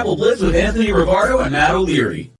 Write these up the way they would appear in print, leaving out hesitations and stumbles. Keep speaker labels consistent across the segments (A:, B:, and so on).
A: Apple Blitz with Anthony Rivardo and Matt O'Leary.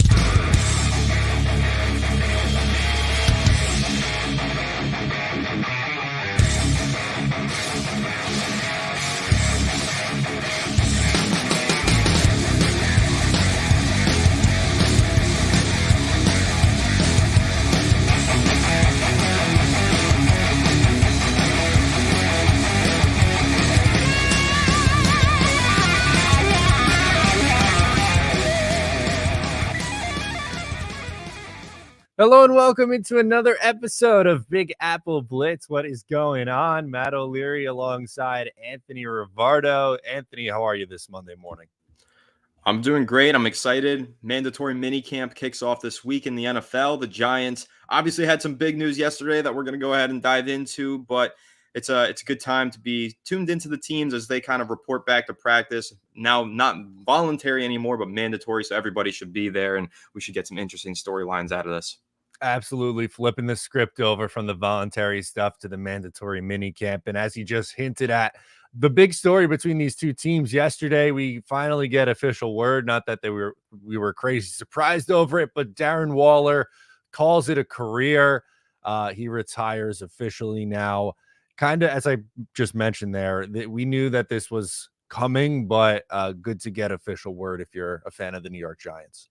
B: Hello and welcome into another episode of Big Apple Blitz. What is going on? Matt O'Leary alongside Anthony Rivardo. Anthony, how are you this Monday morning?
C: I'm doing great. I'm excited. Mandatory minicamp kicks off this week in the NFL. The Giants obviously had some big news yesterday that we're going to go ahead and dive into, but it's a good time to be tuned into the teams as they kind of report back to practice. Now not voluntary anymore, but mandatory, so everybody should be there, and we should get some interesting storylines out of this.
B: Absolutely flipping the script over from the voluntary stuff to the mandatory minicamp. And as you just hinted at, the big story between these two teams yesterday, we finally get official word, not that we were crazy surprised over it, but Darren Waller calls it a career. He retires officially now. Kind of as I just mentioned there, that we knew that this was coming, but good to get official word if you're a fan of the New York Giants.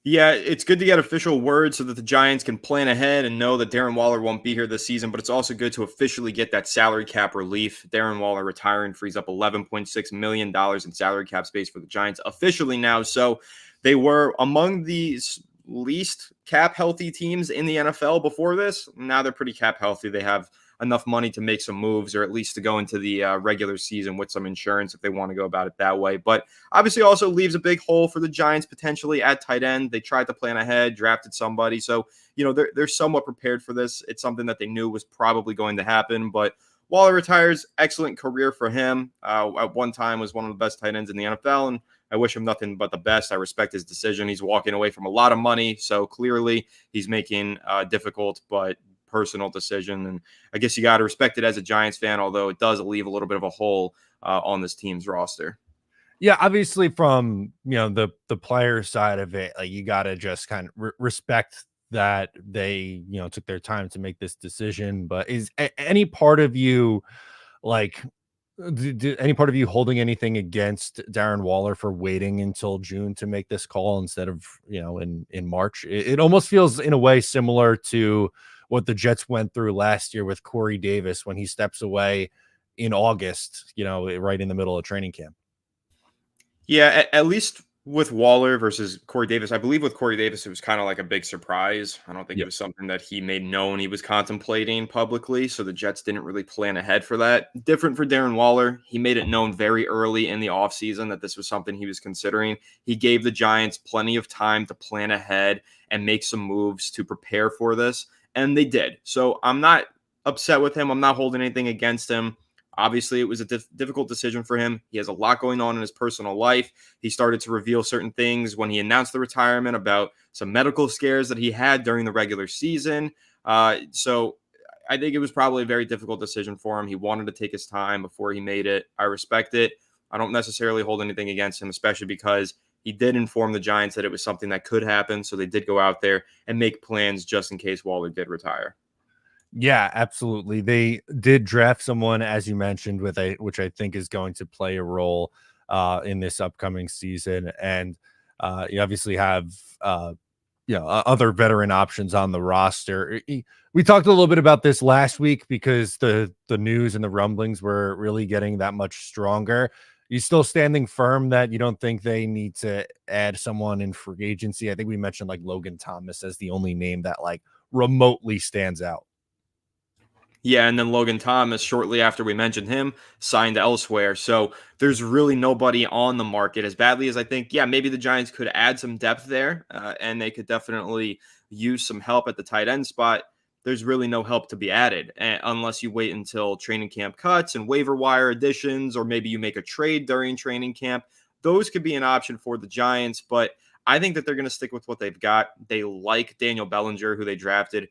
C: Yeah, it's good to get official word so that the Giants can plan ahead and know that Darren Waller won't be here this season, but it's also good to officially get that salary cap relief. Darren Waller retiring frees up $11.6 million in salary cap space for the Giants officially now. So they were among the least cap healthy teams in the NFL before this. Now they're pretty cap healthy. They have enough money to make some moves, or at least to go into the regular season with some insurance if they want to go about it that way. But obviously also leaves a big hole for the Giants potentially at tight end. They tried to plan ahead, drafted somebody. So, they're somewhat prepared for this. It's something that they knew was probably going to happen. But Waller retires, excellent career for him. At one time was one of the best tight ends in the NFL, and I wish him nothing but the best. I respect his decision. He's walking away from a lot of money, so clearly he's making difficult but personal decision, and I guess you got to respect it as a Giants fan, although it does leave a little bit of a hole on this team's roster.
B: Yeah, obviously from the player side of it, like you got to just kind of respect that they took their time to make this decision. But is any part of you any part of you holding anything against Darren Waller for waiting until June to make this call instead of in March? It almost feels in a way similar to what the Jets went through last year with Corey Davis when he steps away in August, right in the middle of training camp.
C: Yeah, at least with Waller versus Corey Davis, I believe with Corey Davis, it was kind of like a big surprise. I don't think it was something that he made known he was contemplating publicly, so the Jets didn't really plan ahead for that. Different for Darren Waller. He made it known very early in the offseason that this was something he was considering. He gave the Giants plenty of time to plan ahead and make some moves to prepare for this, and they did. So I'm not upset with him. I'm not holding anything against him. Obviously, it was a difficult decision for him. He has a lot going on in his personal life. He started to reveal certain things when he announced the retirement about some medical scares that he had during the regular season. So I think it was probably a very difficult decision for him. He wanted to take his time before he made it. I respect it. I don't necessarily hold anything against him, especially because he did inform the Giants that it was something that could happen. So they did go out there and make plans just in case Waller did retire.
B: Yeah, absolutely. They did draft someone, as you mentioned, which I think is going to play a role in this upcoming season. And you obviously have other veteran options on the roster. We talked a little bit about this last week because the news and the rumblings were really getting that much stronger. You still standing firm that you don't think they need to add someone in free agency? I think we mentioned like Logan Thomas as the only name that like remotely stands out.
C: Yeah, and then Logan Thomas, shortly after we mentioned him, signed elsewhere. So there's really nobody on the market as badly as I think. Yeah, maybe the Giants could add some depth there, and they could definitely use some help at the tight end spot. There's really no help to be added unless you wait until training camp cuts and waiver wire additions, or maybe you make a trade during training camp. Those could be an option for the Giants, but I think that they're going to stick with what they've got. They like Daniel Bellinger, who they drafted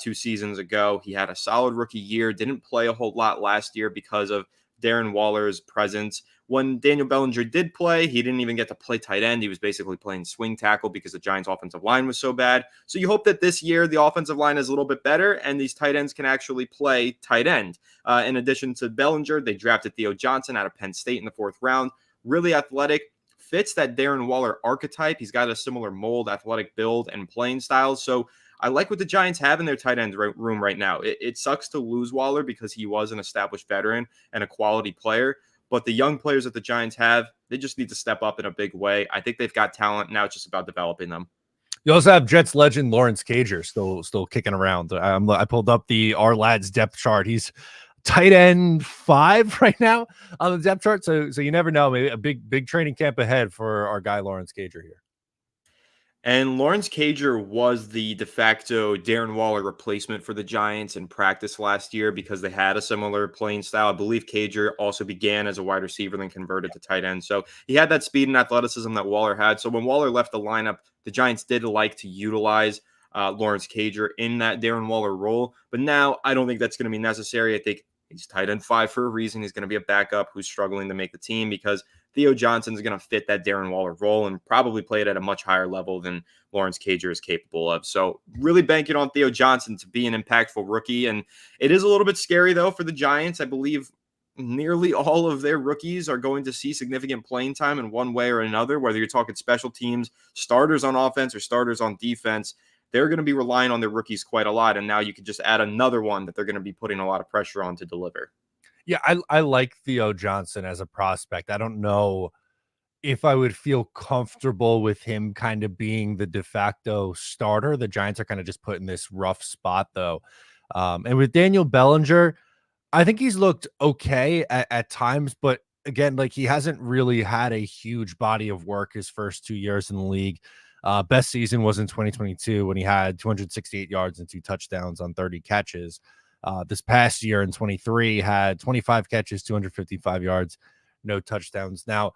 C: 2 seasons ago. He had a solid rookie year, didn't play a whole lot last year because of Darren Waller's presence. When Daniel Bellinger did play, he didn't even get to play tight end. He was basically playing swing tackle because the Giants' offensive line was so bad. So you hope that this year the offensive line is a little bit better and these tight ends can actually play tight end. In addition to Bellinger, they drafted Theo Johnson out of Penn State in the 4th round. Really athletic, fits that Darren Waller archetype. He's got a similar mold, athletic build, and playing style. So I like what the Giants have in their tight end room right now. It sucks to lose Waller because he was an established veteran and a quality player. But the young players that the Giants have, they just need to step up in a big way. I think they've got talent. Now it's just about developing them.
B: You also have Jets legend Lawrence Cager still kicking around. I pulled up the Our Lads depth chart. He's tight end 5 right now on the depth chart. So you never know. Maybe a big training camp ahead for our guy Lawrence Cager here.
C: And Lawrence Cager was the de facto Darren Waller replacement for the Giants in practice last year because they had a similar playing style. I believe Cager also began as a wide receiver, then converted to tight end. So he had that speed and athleticism that Waller had. So when Waller left the lineup, the Giants did like to utilize Lawrence Cager in that Darren Waller role. But now I don't think that's going to be necessary. I think he's tight end 5 for a reason. He's going to be a backup who's struggling to make the team because Theo Johnson is going to fit that Darren Waller role and probably play it at a much higher level than Lawrence Cager is capable of. So really banking on Theo Johnson to be an impactful rookie. And it is a little bit scary, though, for the Giants. I believe nearly all of their rookies are going to see significant playing time in one way or another, whether you're talking special teams, starters on offense, or starters on defense. They're going to be relying on their rookies quite a lot. And now you could just add another one that they're going to be putting a lot of pressure on to deliver.
B: Yeah, I like Theo Johnson as a prospect. I don't know if I would feel comfortable with him kind of being the de facto starter. The Giants are kind of just put in this rough spot, though. And with Daniel Bellinger, I think he's looked okay at times, but again, like he hasn't really had a huge body of work his first 2 years in the league. Best season was in 2022 when he had 268 yards and 2 touchdowns on 30 catches. This past year in 23 had 25 catches, 255 yards, no touchdowns. Now,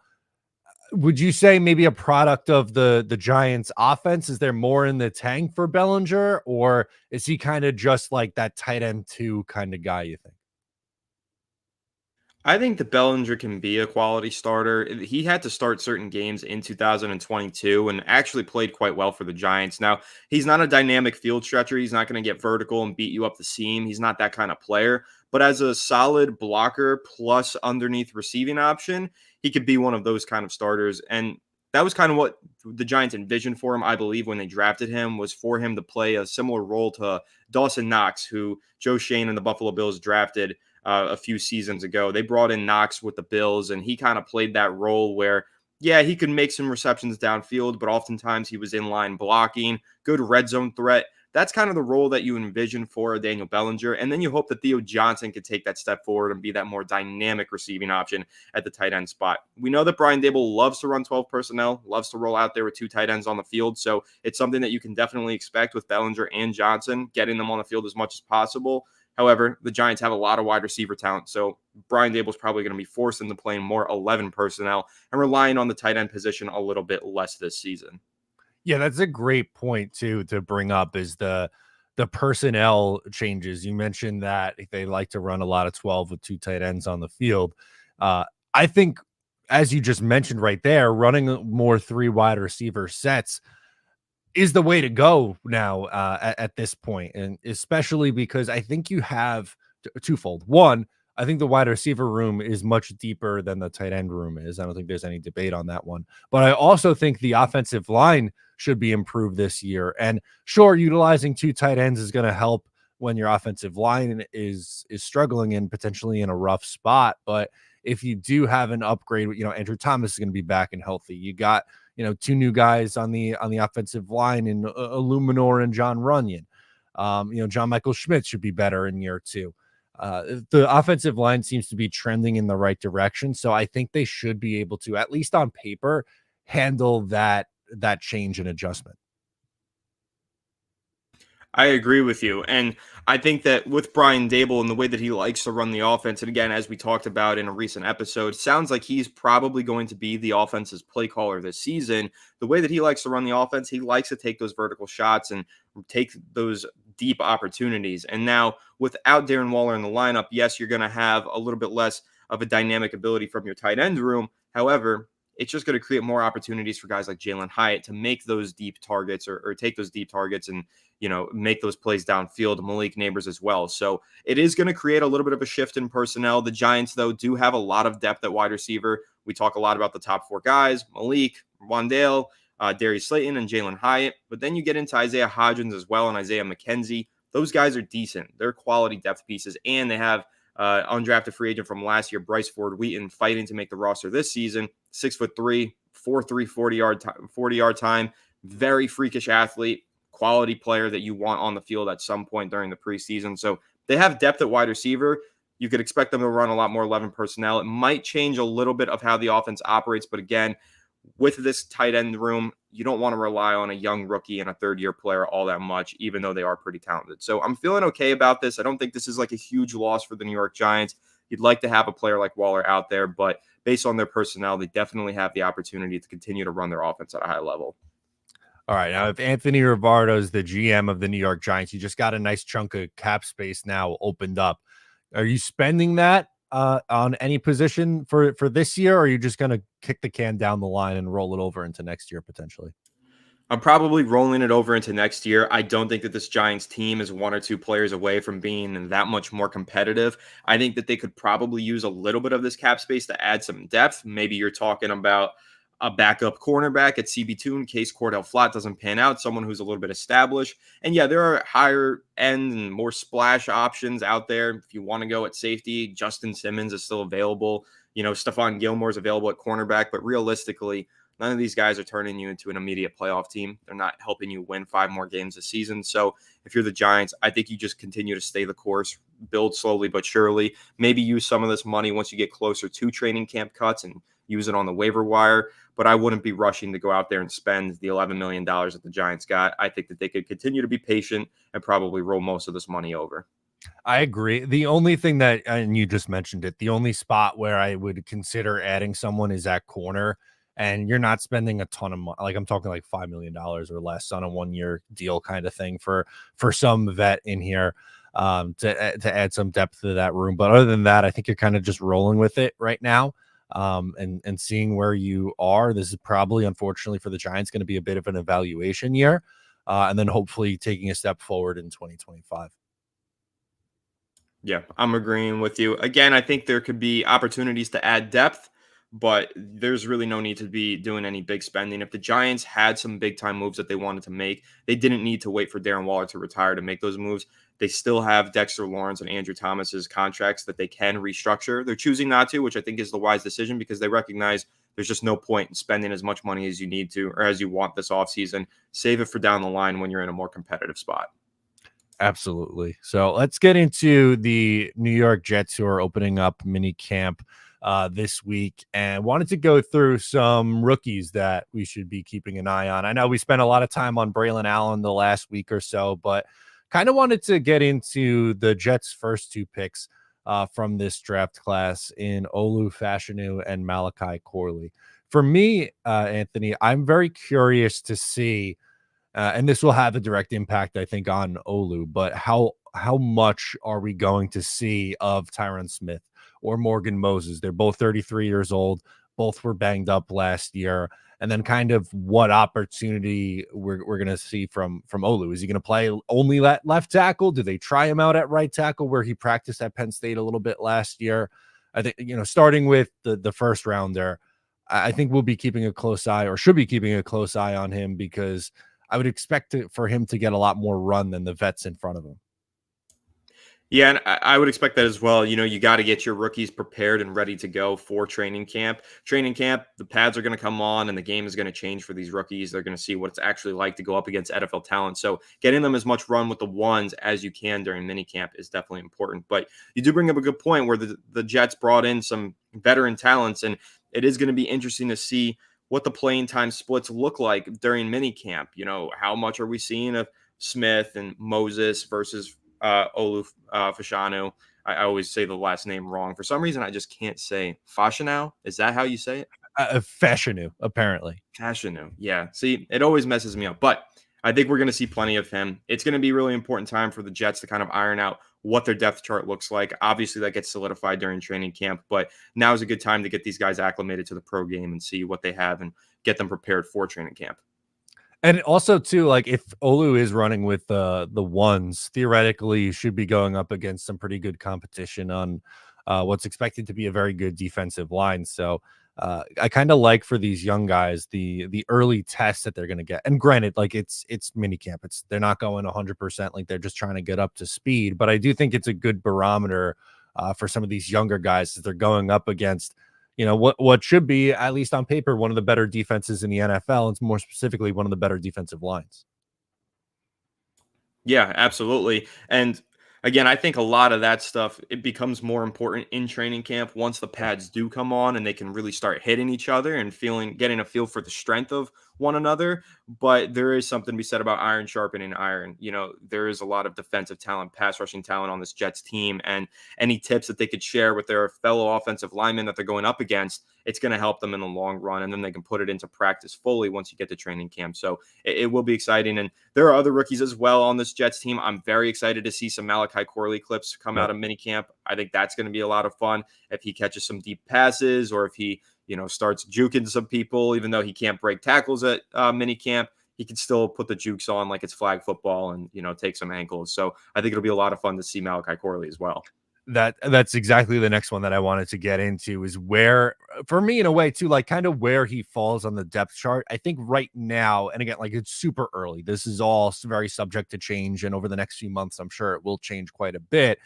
B: would you say maybe a product of the Giants offense? Is there more in the tank for Bellinger, or is he kind of just like that tight end 2 kind of guy, you think?
C: I think that Bellinger can be a quality starter. He had to start certain games in 2022 and actually played quite well for the Giants. Now, he's not a dynamic field stretcher. He's not going to get vertical and beat you up the seam. He's not that kind of player. But as a solid blocker plus underneath receiving option, he could be one of those kind of starters. And that was kind of what the Giants envisioned for him, I believe, when they drafted him, was for him to play a similar role to Dawson Knox, who Joe Shane and the Buffalo Bills drafted a few seasons ago. They brought in Knox with the Bills, and he kind of played that role where, yeah, he could make some receptions downfield, but oftentimes he was in line blocking, good red zone threat. That's kind of the role that you envision for Daniel Bellinger. And then you hope that Theo Johnson could take that step forward and be that more dynamic receiving option at the tight end spot. We know that Brian Daboll loves to run 12 personnel, loves to roll out there with 2 tight ends on the field. So it's something that you can definitely expect with Bellinger and Johnson, getting them on the field as much as possible. However, the Giants have a lot of wide receiver talent, so Brian Daboll's probably going to be forced into playing more 11 personnel and relying on the tight end position a little bit less this season.
B: Yeah, that's a great point too to bring up is the personnel changes. You mentioned that they like to run a lot of 12 with 2 tight ends on the field. I think, as you just mentioned right there, running more 3 wide receiver sets is the way to go now at this point, and especially because I think you have twofold. One, I think the wide receiver room is much deeper than the tight end room is. I don't think there's any debate on that one. But I also think the offensive line should be improved this year. And sure, utilizing 2 tight ends is going to help when your offensive line is struggling and potentially in a rough spot. But if you do have an upgrade, Andrew Thomas is going to be back and healthy. You got 2 new guys on the offensive line in Illuminor and John Runyon. John Michael Schmidt should be better in year 2. The offensive line seems to be trending in the right direction. So I think they should be able to, at least on paper, handle that change and adjustment.
C: I agree with you. And I think that with Brian Daboll and the way that he likes to run the offense, and again, as we talked about in a recent episode, sounds like he's probably going to be the offense's play caller this season. The way that he likes to run the offense, he likes to take those vertical shots and take those deep opportunities. And now without Darren Waller in the lineup, yes, you're going to have a little bit less of a dynamic ability from your tight end room. However, it's just going to create more opportunities for guys like Jalen Hyatt to make those deep targets or take those deep targets and, make those plays downfield. Malik Neighbors as well. So it is going to create a little bit of a shift in personnel. The Giants, though, do have a lot of depth at wide receiver. We talk a lot about the top 4 guys, Malik, Wandale, Darius Slayton, and Jalen Hyatt. But then you get into Isaiah Hodgins as well and Isaiah McKenzie. Those guys are decent. They're quality depth pieces, and they have undrafted free agent from last year, Bryce Ford Wheaton, fighting to make the roster this season. 6'3", 4.3 40-yard time. Very freakish athlete, quality player that you want on the field at some point during the preseason. So they have depth at wide receiver. You could expect them to run a lot more 11 personnel. It might change a little bit of how the offense operates, but again, with this tight end room, you don't want to rely on a young rookie and a third-year player all that much, even though they are pretty talented. So I'm feeling okay about this. I don't think this is like a huge loss for the New York Giants. You'd like to have a player like Waller out there, but based on their personnel, they definitely have the opportunity to continue to run their offense at a high level.
B: All right. Now, if Anthony Rivardo is the GM of the New York Giants, you just got a nice chunk of cap space now opened up. Are you spending that on any position for this year, or are you just going to kick the can down the line and roll it over into next year potentially?
C: I'm probably rolling it over into next year. I don't think that this Giants team is 1 or 2 players away from being that much more competitive. I think that they could probably use a little bit of this cap space to add some depth. Maybe you're talking about a backup cornerback at CB2 in case Cordell Flott doesn't pan out, someone who's a little bit established. And yeah, there are higher end and more splash options out there. If you want to go at safety, Justin Simmons is still available. Stephon Gilmore is available at cornerback, but realistically, none of these guys are turning you into an immediate playoff team. They're not helping you win 5 more games this season. So if you're the Giants, I think you just continue to stay the course, build slowly but surely, maybe use some of this money once you get closer to training camp cuts and use it on the waiver wire. But I wouldn't be rushing to go out there and spend the $11 million that the Giants got. I think that they could continue to be patient and probably roll most of this money over.
B: I agree. The only thing that, and you just mentioned it, the only spot where I would consider adding someone is at corner. And you're not spending a ton of money. Like I'm talking like $5 million or less on a 1-year deal kind of thing for some vet in here to add some depth to that room. But other than that, I think you're kind of just rolling with it right now and seeing where you are. This is probably, unfortunately for the Giants, going to be a bit of an evaluation year and then hopefully taking a step forward in 2025.
C: Yeah, I'm agreeing with you. Again, I think there could be opportunities to add depth, but there's really no need to be doing any big spending. If the Giants had some big time moves that they wanted to make, they didn't need to wait for Darren Waller to retire to make those moves. They still have Dexter Lawrence and Andrew Thomas's contracts that they can restructure. They're choosing not to, which I think is the wise decision because they recognize there's just no point in spending as much money as you need to or as you want this offseason. Save it for down the line when you're in a more competitive spot.
B: Absolutely. So let's get into the New York Jets who are opening up mini camp this week, and wanted to go through some rookies that we should be keeping an eye on. I know we spent a lot of time on Braylon Allen the last week or so, but kind of wanted to get into the Jets' first 2 picks from this draft class in Olu Fashanu and Malachi Corley. For me, Anthony, I'm very curious to see, and this will have a direct impact, I think, on Olu, but how much are we going to see of Tyron Smith or Morgan Moses? They're both 33 years old. Both were banged up last year. And then kind of what opportunity we're going to see from Olu. Is he going to play only left tackle? Do they try him out at right tackle where he practiced at Penn State a little bit last year? I think, starting with the first rounder, I think we'll be keeping a close eye, or should be keeping a close eye on him, because I would expect for him to get a lot more run than the vets in front of him.
C: Yeah, and I would expect that as well. You got to get your rookies prepared and ready to go for training camp. Training camp, the pads are going to come on and the game is going to change for these rookies. They're going to see what it's actually like to go up against NFL talent. So getting them as much run with the ones as you can during minicamp is definitely important. But you do bring up a good point where the Jets brought in some veteran talents, and it is going to be interesting to see what the playing time splits look like during minicamp. How much are we seeing of Smith and Moses versus Olu Fashanu? I always say the last name wrong. For some reason, I just can't say Fashanu. Is that how you say it?
B: Fashanu, apparently.
C: Fashanu. Yeah. See, it always messes me up. But I think we're going to see plenty of him. It's going to be a really important time for the Jets to kind of iron out what their depth chart looks like. Obviously, that gets solidified during training camp, but now is a good time to get these guys acclimated to the pro game and see what they have and get them prepared for training camp.
B: And also too, like if Olu is running with the ones, theoretically you should be going up against some pretty good competition on what's expected to be a very good defensive line. So I kind of like for these young guys the early tests that they're going to get. And granted, like it's mini camp, they're not going 100%, like they're just trying to get up to speed. But I do think it's a good barometer for some of these younger guys that they're going up against. What should be, at least on paper, one of the better defenses in the NFL, and more specifically one of the better defensive lines.
C: Yeah, absolutely. And again, I think a lot of that stuff, it becomes more important in training camp once the pads do come on and they can really start hitting each other and getting a feel for the strength of one another. But there is something to be said about iron sharpening iron. There is a lot of defensive talent, pass rushing talent on this Jets team, and any tips that they could share with their fellow offensive linemen that they're going up against, it's going to help them in the long run. And then they can put it into practice fully once you get to training camp. So it will be exciting. And there are other rookies as well on this Jets team. I'm very excited to see some Malachi Corley clips come out of minicamp. I think that's going to be a lot of fun if he catches some deep passes or if he, starts juking some people, even though he can't break tackles at minicamp. He can still put the jukes on like it's flag football and, take some ankles. So I think it'll be a lot of fun to see Malachi Corley as well.
B: That's exactly the next one that I wanted to get into, is where, for me in a way too, like kind of where he falls on the depth chart. I think right now, and again, like it's super early, this is all very subject to change, and over the next few months I'm sure it will change quite a bit,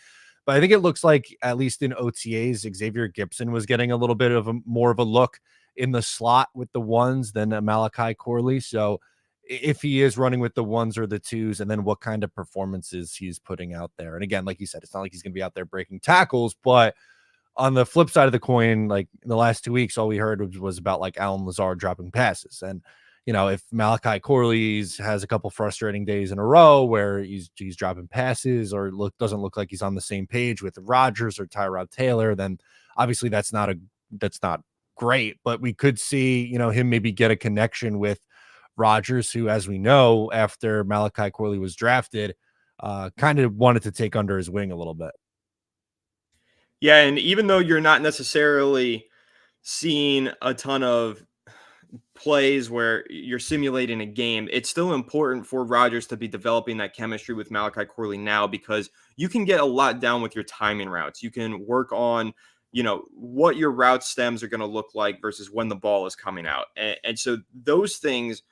B: but I think it looks like, at least in OTAs, Xavier Gipson was getting a little bit of more of a look in the slot with the ones than Malachi Corley. So if he is running with the ones or the twos, and then what kind of performances he's putting out there. And again, like you said, it's not like he's going to be out there breaking tackles, but on the flip side of the coin, like in the last 2 weeks, all we heard was about like Alan Lazard dropping passes. And, if Malachi Corley has a couple frustrating days in a row where he's dropping passes or doesn't look like he's on the same page with Rodgers or Tyrod Taylor, then obviously that's not great. But we could see, him maybe get a connection with Rodgers, who, as we know, after Malachi Corley was drafted, kind of wanted to take under his wing a little bit.
C: Yeah, and even though you're not necessarily seeing a ton of plays where you're simulating a game, it's still important for Rodgers to be developing that chemistry with Malachi Corley now, because you can get a lot down with your timing routes. You can work on, what your route stems are going to look like versus when the ball is coming out. And so those things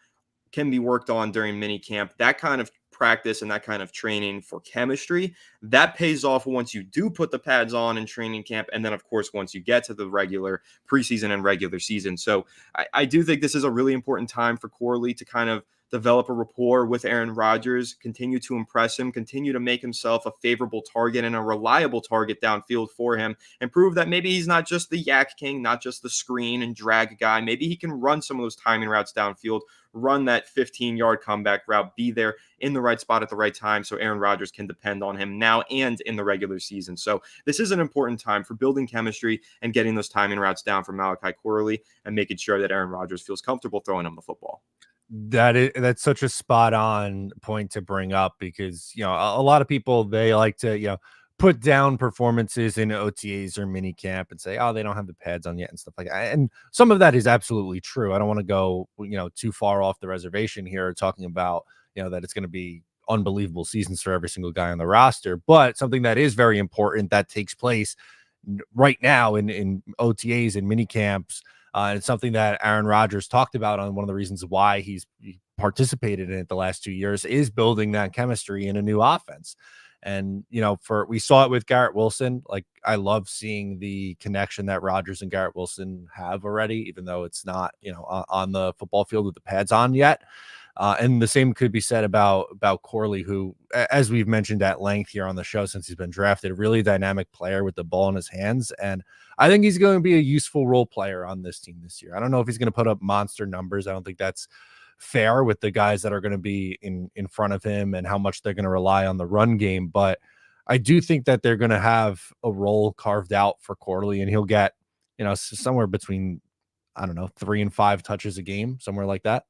C: can be worked on during mini camp. That kind of practice and that kind of training for chemistry, that pays off once you do put the pads on in training camp. And then, of course, once you get to the regular preseason and regular season. So I do think this is a really important time for Corley to kind of develop a rapport with Aaron Rodgers, continue to impress him, continue to make himself a favorable target and a reliable target downfield for him, and prove that maybe he's not just the yak king, not just the screen and drag guy. Maybe he can run some of those timing routes downfield, run that 15-yard comeback route, be there in the right spot at the right time so Aaron Rodgers can depend on him now and in the regular season. So this is an important time for building chemistry and getting those timing routes down for Malachi Corley and making sure that Aaron Rodgers feels comfortable throwing him the football.
B: That's such a spot on point to bring up, because a lot of people, they like to put down performances in OTAs or mini camp and say, oh, they don't have the pads on yet and stuff like that. And some of that is absolutely true. I don't want to go too far off the reservation here talking about that it's going to be unbelievable seasons for every single guy on the roster, but something that is very important that takes place right now in OTAs and mini camps. And it's something that Aaron Rodgers talked about on one of the reasons why he participated in it the last 2 years, is building that chemistry in a new offense. And, we saw it with Garrett Wilson. Like, I love seeing the connection that Rodgers and Garrett Wilson have already, even though it's not, on the football field with the pads on yet. And the same could be said about Corley, who, as we've mentioned at length here on the show since he's been drafted, a really dynamic player with the ball in his hands. And I think he's going to be a useful role player on this team this year. I don't know if he's going to put up monster numbers. I don't think that's fair with the guys that are going to be in front of him and how much they're going to rely on the run game. But I do think that they're going to have a role carved out for Corley, and he'll get, somewhere between, I don't know, 3 and 5 touches a game, somewhere like that.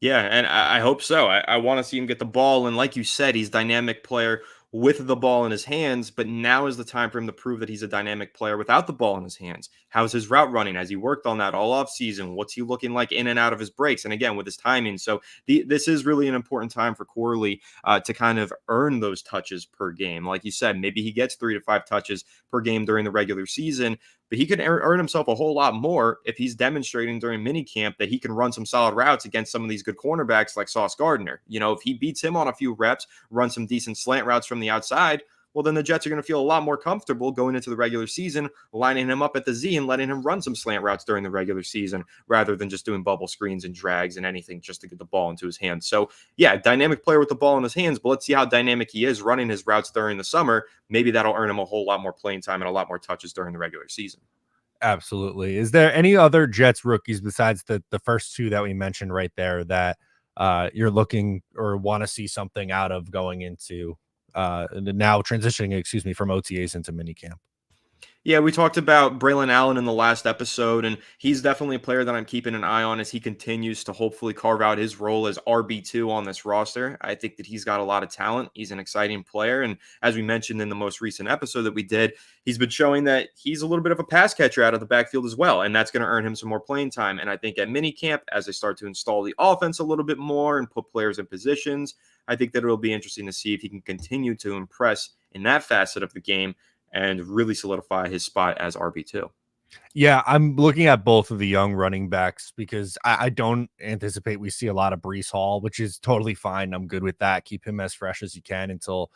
C: Yeah, and I hope so. I want to see him get the ball. And like you said, he's a dynamic player with the ball in his hands, but now is the time for him to prove that he's a dynamic player without the ball in his hands. How's his route running? Has he worked on that all off season? What's he looking like in and out of his breaks? And again, with his timing. So this is really an important time for Corley to kind of earn those touches per game. Like you said, maybe he gets 3 to 5 touches per game during the regular season, but he could earn himself a whole lot more if he's demonstrating during minicamp that he can run some solid routes against some of these good cornerbacks like Sauce Gardner. If he beats him on a few reps, run some decent slant routes from the outside, well, then the Jets are going to feel a lot more comfortable going into the regular season, lining him up at the Z and letting him run some slant routes during the regular season rather than just doing bubble screens and drags and anything just to get the ball into his hands. So, yeah, dynamic player with the ball in his hands, but let's see how dynamic he is running his routes during the summer. Maybe that'll earn him a whole lot more playing time and a lot more touches during the regular season.
B: Absolutely. Is there any other Jets rookies besides the first two that we mentioned right there that you're looking or want to see something out of going into now transitioning, from OTAs into minicamp?
C: Yeah, we talked about Braylon Allen in the last episode, and he's definitely a player that I'm keeping an eye on as he continues to hopefully carve out his role as RB2 on this roster. I think that he's got a lot of talent. He's an exciting player, and as we mentioned in the most recent episode that we did, he's been showing that he's a little bit of a pass catcher out of the backfield as well, and that's going to earn him some more playing time. And I think at minicamp, as they start to install the offense a little bit more and put players in positions, I think that it'll be interesting to see if he can continue to impress in that facet of the game and really solidify his spot as RB2.
B: Yeah, I'm looking at both of the young running backs because I don't anticipate we see a lot of Breece Hall, which is totally fine. I'm good with that. Keep him as fresh as you can until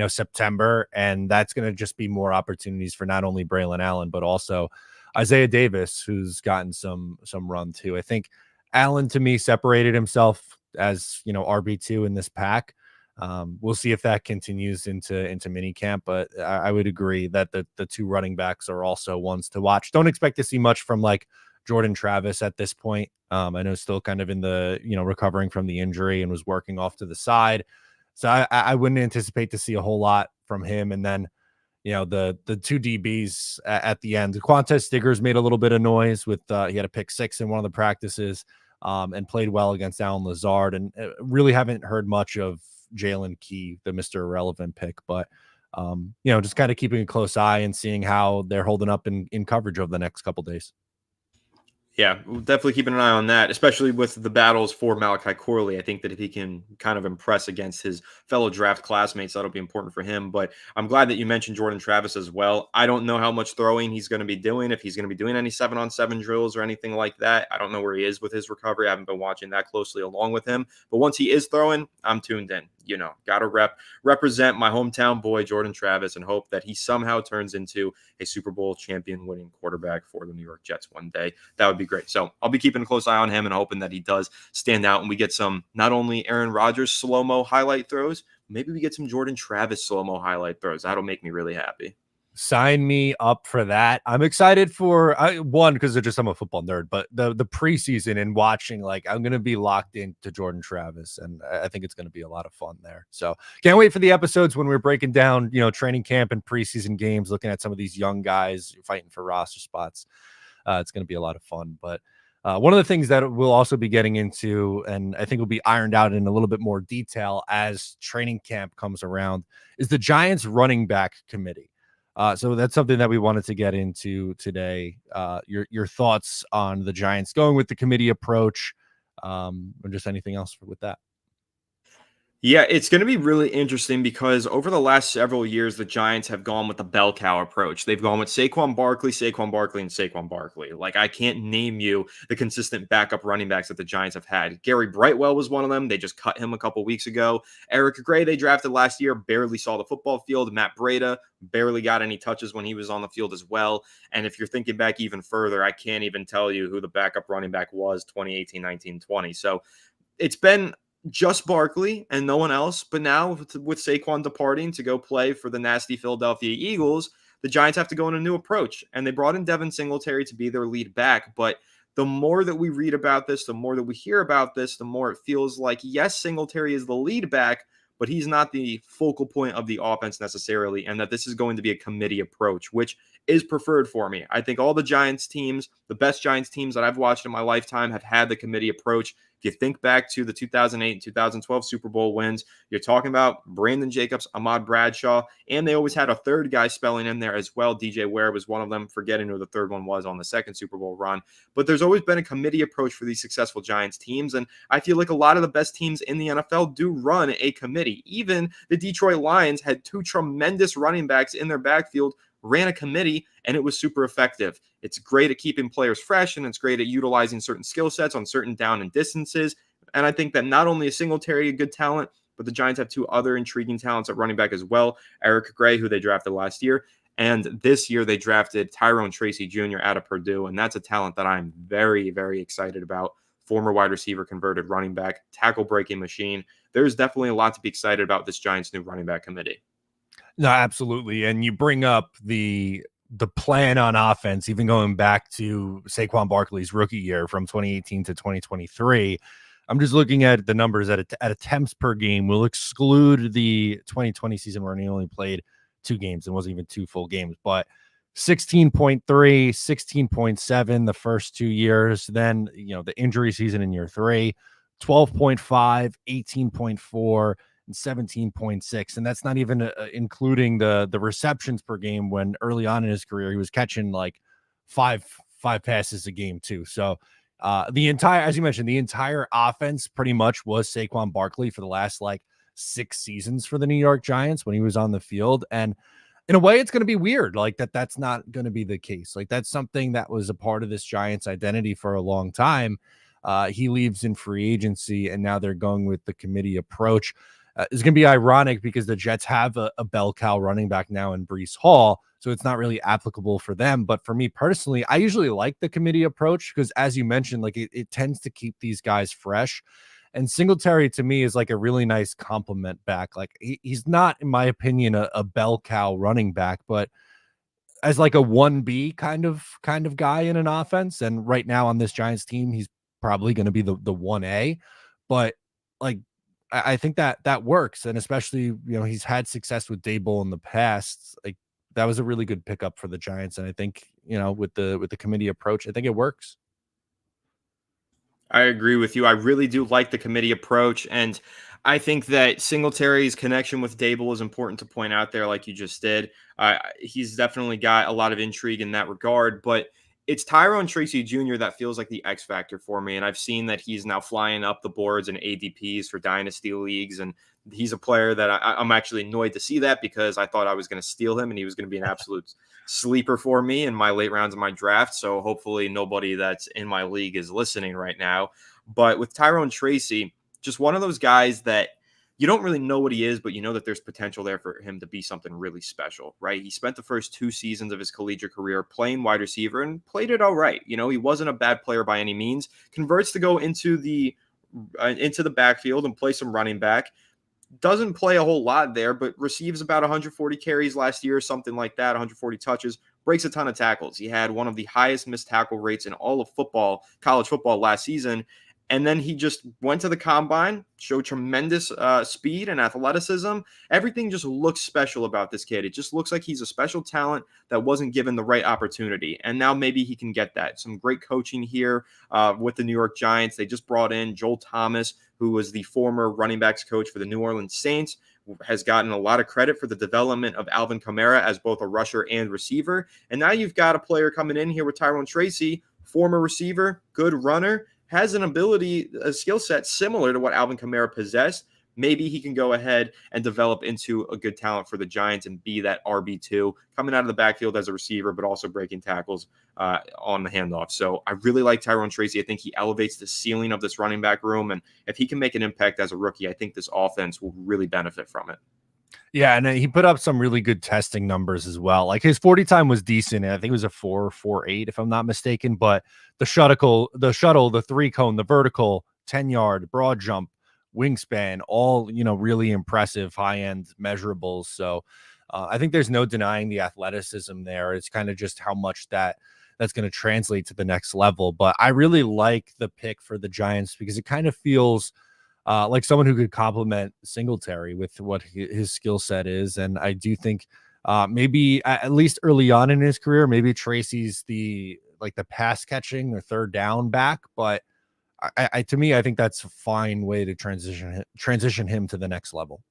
B: September, and that's going to just be more opportunities for not only Braylon Allen but also Isaiah Davis, who's gotten some run too. I think Allen to me separated himself as RB2 in this pack. We'll see if that continues into minicamp, but I would agree that the two running backs are also ones to watch. Don't expect to see much from like Jordan Travis at this point. I know still kind of in the recovering from the injury and was working off to the side, so I wouldn't anticipate to see a whole lot from him. And then the two DBs at the end, Quantez Stiggers made a little bit of noise with he had a pick 6 in one of the practices and played well against Allen Lazard, and really haven't heard much of Jalen Key, the Mr. Irrelevant pick, but just kind of keeping a close eye and seeing how they're holding up in coverage over the next couple days.
C: Yeah, we'll definitely keeping an eye on that, especially with the battles for Malachi Corley. I think that if he can kind of impress against his fellow draft classmates, that'll be important for him. But I'm glad that you mentioned Jordan Travis as well. I don't know how much throwing he's going to be doing, if he's going to be doing any 7-on-7 drills or anything like that. I don't know where he is with his recovery. I haven't been watching that closely along with him. But once he is throwing, I'm tuned in. Got to represent my hometown boy, Jordan Travis, and hope that he somehow turns into a Super Bowl champion winning quarterback for the New York Jets one day. That would be great. So I'll be keeping a close eye on him and hoping that he does stand out and we get some, not only Aaron Rodgers slow-mo highlight throws, maybe we get some Jordan Travis slow-mo highlight throws. That'll make me really happy.
B: Sign me up for that. I'm excited for one, because I'm a football nerd, but the preseason and watching, like, I'm going to be locked into Jordan Travis, and I think it's going to be a lot of fun there. So can't wait for the episodes when we're breaking down, training camp and preseason games, looking at some of these young guys fighting for roster spots. It's going to be a lot of fun. But one of the things that we'll also be getting into, and I think will be ironed out in a little bit more detail as training camp comes around, is the Giants running back committee. So that's something that we wanted to get into today. Your thoughts on the Giants going with the committee approach, or just anything else with that?
C: Yeah, it's going to be really interesting because over the last several years, the Giants have gone with the bell cow approach. They've gone with Saquon Barkley, and Saquon Barkley. Like, I can't name you the consistent backup running backs that the Giants have had. Gary Brightwell was one of them. They just cut him a couple weeks ago. Eric Gray, they drafted last year, barely saw the football field. Matt Breida barely got any touches when he was on the field as well. And if you're thinking back even further, I can't even tell you who the backup running back was 2018, 19, 20. So it's been just Barkley and no one else. But now with Saquon departing to go play for the nasty Philadelphia Eagles, the Giants have to go in a new approach. And they brought in Devin Singletary to be their lead back. But the more that we read about this, the more that we hear about this, the more it feels like, yes, Singletary is the lead back, but he's not the focal point of the offense necessarily, and that this is going to be a committee approach, which is preferred for me. I think all the Giants teams, the best Giants teams that I've watched in my lifetime, have had the committee approach. If you think back to the 2008 and 2012 Super Bowl wins, you're talking about Brandon Jacobs, Ahmad Bradshaw, and they always had a third guy spelling in there as well. DJ Ware was one of them, forgetting who the third one was on the second Super Bowl run. But there's always been a committee approach for these successful Giants teams, and I feel like a lot of the best teams in the NFL do run a committee. Even the Detroit Lions had two tremendous running backs in their backfield, ran a committee, and it was super effective. It's great at keeping players fresh, and it's great at utilizing certain skill sets on certain down and distances. And I think that not only is Singletary a good talent, but the Giants have two other intriguing talents at running back as well. Eric Gray, who they drafted last year, and this year they drafted Tyrone Tracy Jr. out of Purdue, and that's a talent that I'm very, very excited about. Former wide receiver, converted running back, tackle breaking machine. There's definitely a lot to be excited about this Giants new running back committee.
B: No, absolutely. And you bring up the plan on offense, even going back to Saquon Barkley's rookie year from 2018 to 2023. I'm just looking at the numbers at attempts per game. We'll exclude the 2020 season where he only played 2 games and wasn't even 2 full games, but 16.3, 16.7 the first 2 years. Then, the injury season in year 3, 12.5, 18.4, and 17.6. And that's not even including the receptions per game, when early on in his career, he was catching like five passes a game too. So the entire, as you mentioned, the entire offense pretty much was Saquon Barkley for the last like 6 seasons for the New York Giants when he was on the field. And in a way, it's going to be weird, like that's not going to be the case. Like that's something that was a part of this Giants identity for a long time. He leaves in free agency, and now they're going with the committee approach. It's going to be ironic because the Jets have a bell cow running back now in Breece Hall, so it's not really applicable for them. But for me personally, I usually like the committee approach because, as you mentioned, like it tends to keep these guys fresh. And Singletary to me is like a really nice compliment back. Like he's not, in my opinion, a bell cow running back, but as like a 1B kind of guy in an offense. And right now on this Giants team, he's probably going to be the 1A. But like I think that works, and especially he's had success with Daboll in the past. Like that was a really good pickup for the Giants, and I think with the committee approach, I think it works.
C: I agree with you. I really do like the committee approach, and I think that Singletary's connection with Daboll is important to point out there, like you just did. He's definitely got a lot of intrigue in that regard, but it's Tyrone Tracy Jr. that feels like the X factor for me, and I've seen that he's now flying up the boards and ADPs for dynasty leagues, and he's a player that I'm actually annoyed to see that because I thought I was going to steal him and he was going to be an absolute sleeper for me in my late rounds of my draft. So hopefully nobody that's in my league is listening right now. But with Tyrone Tracy, just one of those guys that you don't really know what he is, but you know that there's potential there for him to be something really special, right? He spent the first 2 seasons of his collegiate career playing wide receiver and played it all right. He wasn't a bad player by any means. Converts to go into the backfield and play some running back. Doesn't play a whole lot there, but receives about 140 carries last year, something like that, 140 touches, breaks a ton of tackles. He had one of the highest missed tackle rates in all of football, college football last season. And then he just went to the combine, showed tremendous speed and athleticism. Everything just looks special about this kid. It just looks like he's a special talent that wasn't given the right opportunity. And now maybe he can get that. Some great coaching here with the New York Giants. They just brought in Joel Thomas, who was the former running backs coach for the New Orleans Saints, has gotten a lot of credit for the development of Alvin Kamara as both a rusher and receiver. And now you've got a player coming in here with Tyrone Tracy, former receiver, good runner, has an ability, a skill set similar to what Alvin Kamara possessed. Maybe he can go ahead and develop into a good talent for the Giants and be that RB2 coming out of the backfield as a receiver, but also breaking tackles on the handoff. So I really like Tyrone Tracy. I think he elevates the ceiling of this running back room. And if he can make an impact as a rookie, I think this offense will really benefit from it.
B: Yeah, and he put up some really good testing numbers as well. Like his 40 time was decent. I think it was a 4.48 if I'm not mistaken. But the shuttle, the 3-cone, the vertical, 10-yard, broad jump, wingspan, all really impressive high-end measurables. So I think there's no denying the athleticism there. It's kind of just how much that's going to translate to the next level. But I really like the pick for the Giants because it kind of feels like someone who could complement Singletary with what his skill set is. And I do think maybe at least early on in his career, maybe Tracy's the pass catching or third down back, but To me, I think that's a fine way to transition him to the next level.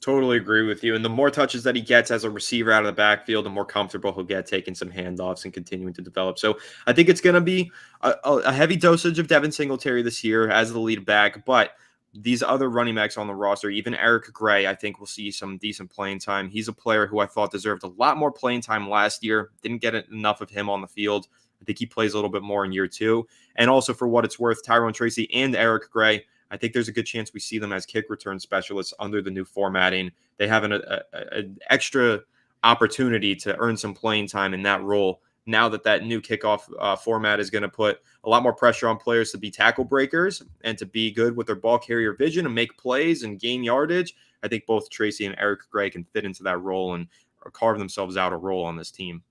C: Totally agree with you. And the more touches that he gets as a receiver out of the backfield, the more comfortable he'll get taking some handoffs and continuing to develop. So I think it's going to be a heavy dosage of Devin Singletary this year as the lead back. But these other running backs on the roster, even Eric Gray, I think will see some decent playing time. He's a player who I thought deserved a lot more playing time last year. Didn't get enough of him on the field. I think he plays a little bit more in year 2. And also, for what it's worth, Tyrone Tracy and Eric Gray, I think there's a good chance we see them as kick return specialists under the new formatting. They have an extra opportunity to earn some playing time in that role now that new kickoff format is going to put a lot more pressure on players to be tackle breakers and to be good with their ball carrier vision and make plays and gain yardage. I think both Tracy and Eric Gray can fit into that role and carve themselves out a role on this team.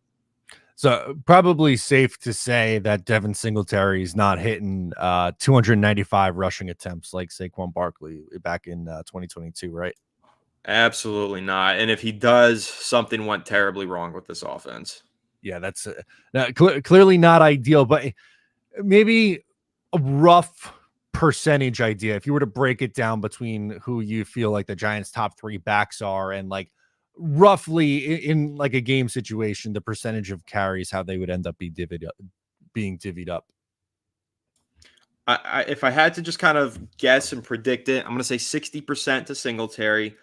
B: So probably safe to say that Devin Singletary is not hitting 295 rushing attempts like Saquon Barkley back in 2022, right?
C: Absolutely not. And if he does, something went terribly wrong with this offense.
B: Yeah, that's clearly not ideal, but maybe a rough percentage idea. If you were to break it down between who you feel like the Giants' top 3 backs are and like roughly in like a game situation, the percentage of carries, how they would end up being divvied up.
C: If I had to just kind of guess and predict it, I'm going to say 60% to Singletary,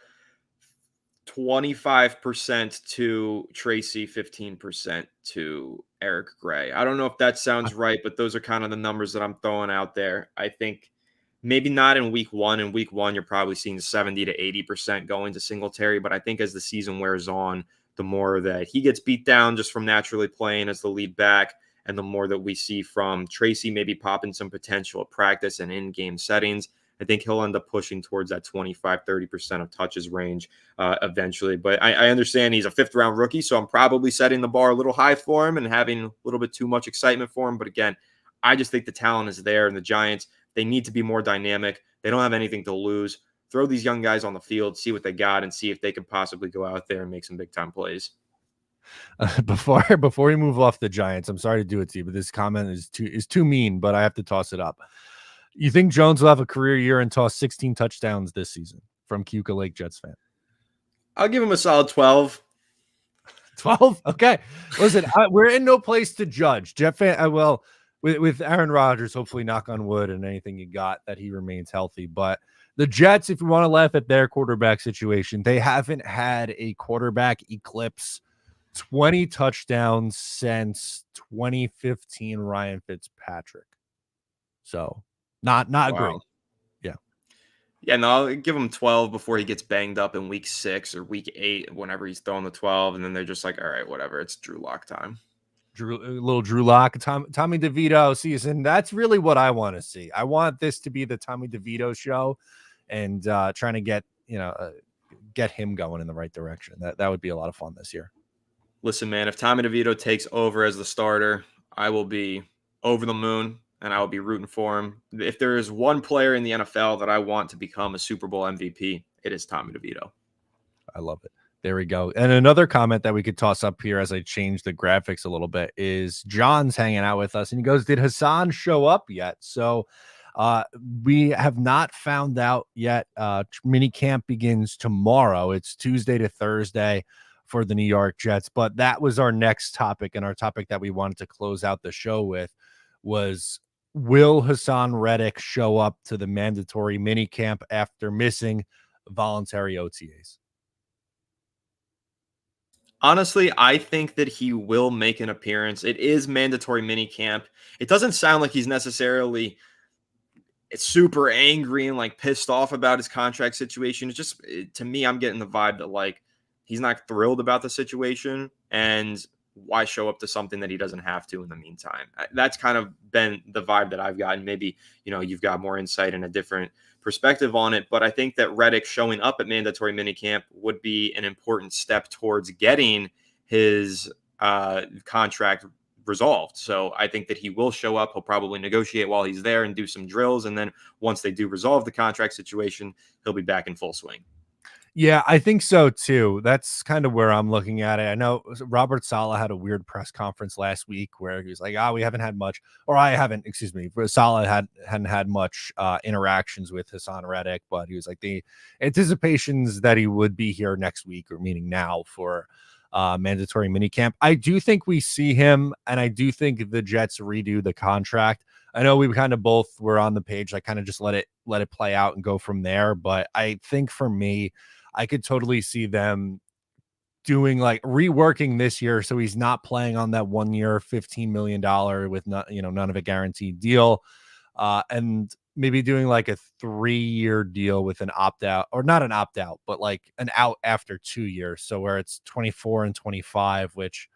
C: 25% to Tracy, 15% to Eric Gray. I don't know if that sounds right, but those are kind of the numbers that I'm throwing out there. I think maybe not in week 1. In week 1, you're probably seeing 70 to 80% going to Singletary, but I think as the season wears on, the more that he gets beat down just from naturally playing as the lead back, and the more that we see from Tracy maybe popping some potential at practice and in-game settings, I think he'll end up pushing towards that 25-30% of touches range eventually. But I understand he's a 5th-round rookie, so I'm probably setting the bar a little high for him and having a little bit too much excitement for him. But again, I just think the talent is there, and the Giants, they need to be more dynamic. They don't have anything to lose. Throw these young guys on the field, see what they got, and see if they can possibly go out there and make some big-time plays.
B: Before we move off the Giants, I'm sorry to do it to you, but this comment is too mean, but I have to toss it up. You think Jones will have a career year and toss 16 touchdowns this season? From Cuca Lake Jets fan.
C: I'll give him a solid 12.
B: 12? Okay. Listen, we're in no place to judge. Jet fan, well, with Aaron Rodgers, hopefully knock on wood and anything you got that he remains healthy. But the Jets, if you want to laugh at their quarterback situation, they haven't had a quarterback eclipse 20 touchdowns since 2015 Ryan Fitzpatrick. So not wow. Great.
C: Yeah, no, I'll give him 12 before he gets banged up in week 6 or week 8, whenever he's throwing the 12, and then they're just like, all right, whatever, it's Drew Lock time.
B: Little Drew Lock, Tommy DeVito season. That's really what I want to see. I want this to be the Tommy DeVito show, and trying to get him going in the right direction. That would be a lot of fun this year.
C: Listen, man, if Tommy DeVito takes over as the starter, I will be over the moon. And I will be rooting for him. If there is one player in the NFL that I want to become a Super Bowl MVP, it is Tommy DeVito.
B: I love it. There we go. And another comment that we could toss up here as I change the graphics a little bit is John's hanging out with us. And he goes, did Hassan show up yet? So we have not found out yet. Mini camp begins tomorrow. It's Tuesday to Thursday for the New York Jets. But that was our next topic. And our topic that we wanted to close out the show with was, will Hassan Reddick show up to the mandatory minicamp after missing voluntary OTAs?
C: Honestly, I think that he will make an appearance. It is mandatory minicamp. It doesn't sound like he's necessarily super angry and like pissed off about his contract situation. It's just, to me, I'm getting the vibe that like he's not thrilled about the situation, and why show up to something that he doesn't have to in the meantime? That's kind of been the vibe that I've gotten. Maybe, you've got more insight and a different perspective on it, but I think that Reddick showing up at mandatory minicamp would be an important step towards getting his contract resolved. So I think that he will show up. He'll probably negotiate while he's there and do some drills. And then once they do resolve the contract situation, he'll be back in full swing.
B: Yeah, I think so too. That's kind of where I'm looking at it. I know Robert Saleh had a weird press conference last week where he was like, we haven't had much, or I haven't, excuse me, but Saleh hadn't had much interactions with Hassan Reddick, but he was like the anticipations that he would be here next week, or meaning now, for mandatory minicamp. I do think we see him, and I do think the Jets redo the contract. I know we kind of both were on the page, like kind of just let it play out and go from there. But I think for me, I could totally see them doing like reworking this year so he's not playing on that 1 year $15 million with none of a guaranteed deal, and maybe doing like a 3-year deal with an opt-out, or not an opt-out, but like an out after 2 years, so where it's 24 and 25, which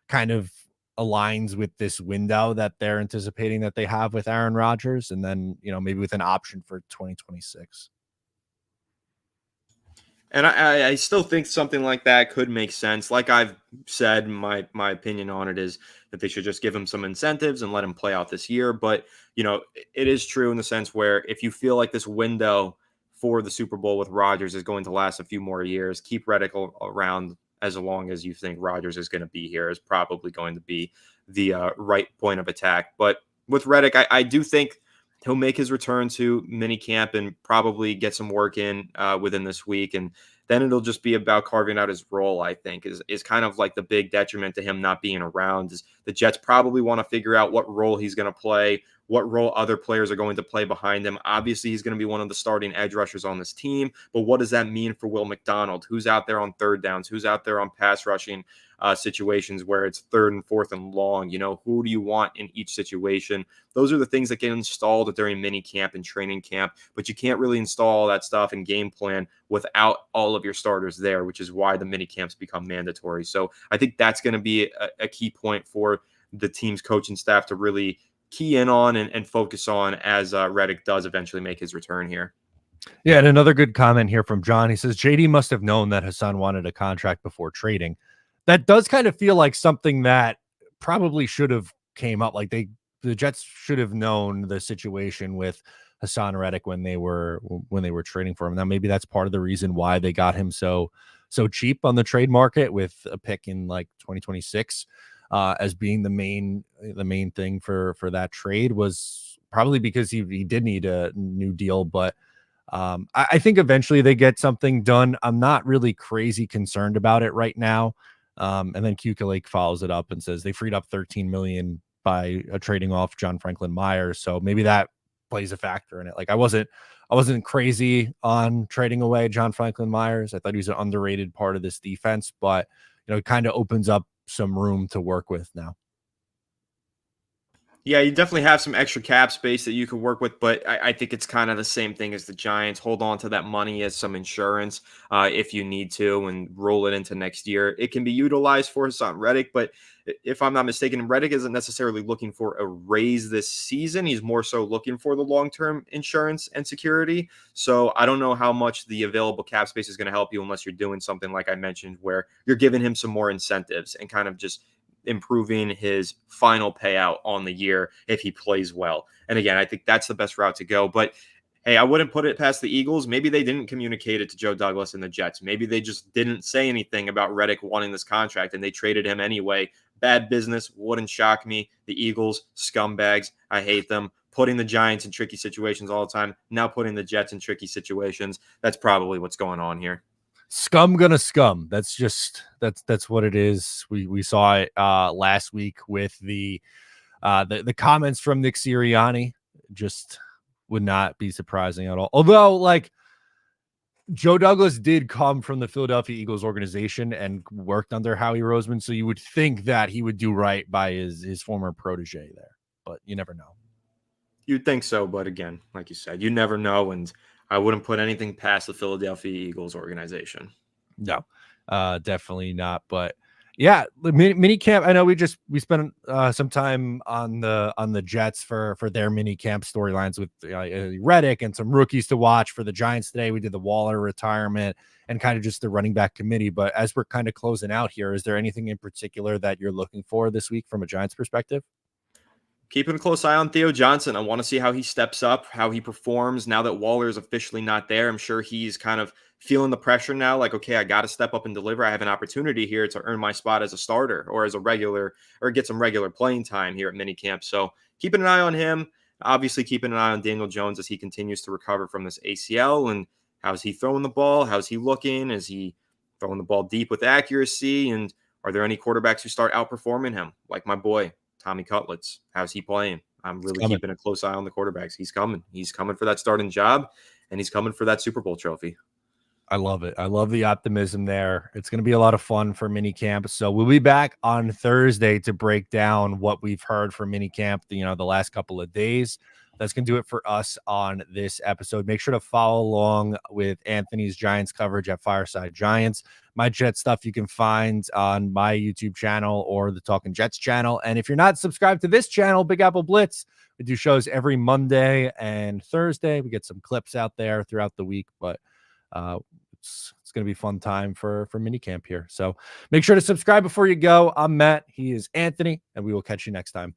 B: kind of aligns with this window that they're anticipating that they have with Aaron Rodgers, and then maybe with an option for 2026.
C: And I still think something like that could make sense. Like I've said, my opinion on it is that they should just give him some incentives and let him play out this year. But, it is true in the sense where if you feel like this window for the Super Bowl with Rodgers is going to last a few more years, keep Reddick around as long as you think Rodgers is going to be here is probably going to be the right point of attack. But with Reddick, I do think he'll make his return to minicamp and probably get some work in within this week. And then it'll just be about carving out his role, I think, is kind of like the big detriment to him not being around. Is the Jets probably want to figure out what role he's going to play, what role other players are going to play behind him. Obviously, he's going to be one of the starting edge rushers on this team, but what does that mean for Will McDonald? Who's out there on third downs? Who's out there on pass rushing situations where it's third and fourth and long? Who do you want in each situation? Those are the things that get installed during mini camp and training camp, but you can't really install all that stuff and game plan without all of your starters there, which is why the mini camps become mandatory. So I think that's going to be a key point for the team's coaching staff to really key in on and focus on as Reddick does eventually make his return here.
B: Yeah, and another good comment here from John. He says, JD must have known that Hassan wanted a contract before trading. That does kind of feel like something that probably should have came up. Like the Jets should have known the situation with Hassan Reddick when they were trading for him. Now, maybe that's part of the reason why they got him so cheap on the trade market with a pick in like 2026 as being the main thing for that trade, was probably because he did need a new deal. But I think eventually they get something done. I'm not really crazy concerned about it right now. And then Kuka Lake follows it up and says they freed up $13 million by trading off John Franklin Myers. So maybe that plays a factor in it. Like I wasn't crazy on trading away John Franklin Myers. I thought he was an underrated part of this defense, but it kind of opens up some room to work with now.
C: Yeah, you definitely have some extra cap space that you could work with, but I think it's kind of the same thing as the Giants. Hold on to that money as some insurance if you need to, and roll it into next year. It can be utilized for Hassan Reddick, but if I'm not mistaken, Reddick isn't necessarily looking for a raise this season. He's more so looking for the long-term insurance and security. So I don't know how much the available cap space is going to help you unless you're doing something like I mentioned, where you're giving him some more incentives and kind of just improving his final payout on the year if he plays well. And again, I think that's the best route to go. But hey, I wouldn't put it past the Eagles. Maybe they didn't communicate it to Joe Douglas and the Jets. Maybe they just didn't say anything about Reddick wanting this contract and they traded him anyway. Bad business. Wouldn't shock me. The Eagles, scumbags. I hate them. Putting the Giants in tricky situations all the time. Now putting the Jets in tricky situations. That's probably what's going on here.
B: Scum gonna scum. That's what it is. We saw it last week with the comments from Nick Sirianni. Just would not be surprising at all. Although, like, Joe Douglas did come from the Philadelphia Eagles organization and worked under Howie Roseman, so you would think that he would do right by his former protege there. But you never know.
C: You'd think so, but again, like you said, you never know, and I wouldn't put anything past the Philadelphia Eagles organization.
B: No, definitely not. But yeah, the mini camp. I know we spent some time on the Jets for their mini camp storylines with Reddick and some rookies to watch for the Giants today. We did the Waller retirement and kind of just the running back committee. But as we're kind of closing out here, is there anything in particular that you're looking for this week from a Giants perspective?
C: Keeping a close eye on Theo Johnson. I want to see how he steps up, how he performs now that Waller is officially not there. I'm sure he's kind of feeling the pressure now, like, okay, I got to step up and deliver. I have an opportunity here to earn my spot as a starter or as a regular, or get some regular playing time here at minicamp. So keeping an eye on him. Obviously, keeping an eye on Daniel Jones as he continues to recover from this ACL. And how's he throwing the ball? How's he looking? Is he throwing the ball deep with accuracy? And are there any quarterbacks who start outperforming him, like my boy Tommy Cutlets? How's he playing? I'm really keeping a close eye on the quarterbacks. He's coming. He's coming for that starting job, and he's coming for that Super Bowl trophy.
B: I love it. I love the optimism there. It's going to be a lot of fun for minicamp. So we'll be back on Thursday to break down what we've heard from minicamp, the last couple of days. That's going to do it for us on this episode. Make sure to follow along with Anthony's Giants coverage at Fireside Giants. My Jet stuff you can find on my YouTube channel or the Talking Jets channel. And if you're not subscribed to this channel, Big Apple Blitz, we do shows every Monday and Thursday. We get some clips out there throughout the week, but it's going to be a fun time for minicamp here. So make sure to subscribe before you go. I'm Matt. He is Anthony, and we will catch you next time.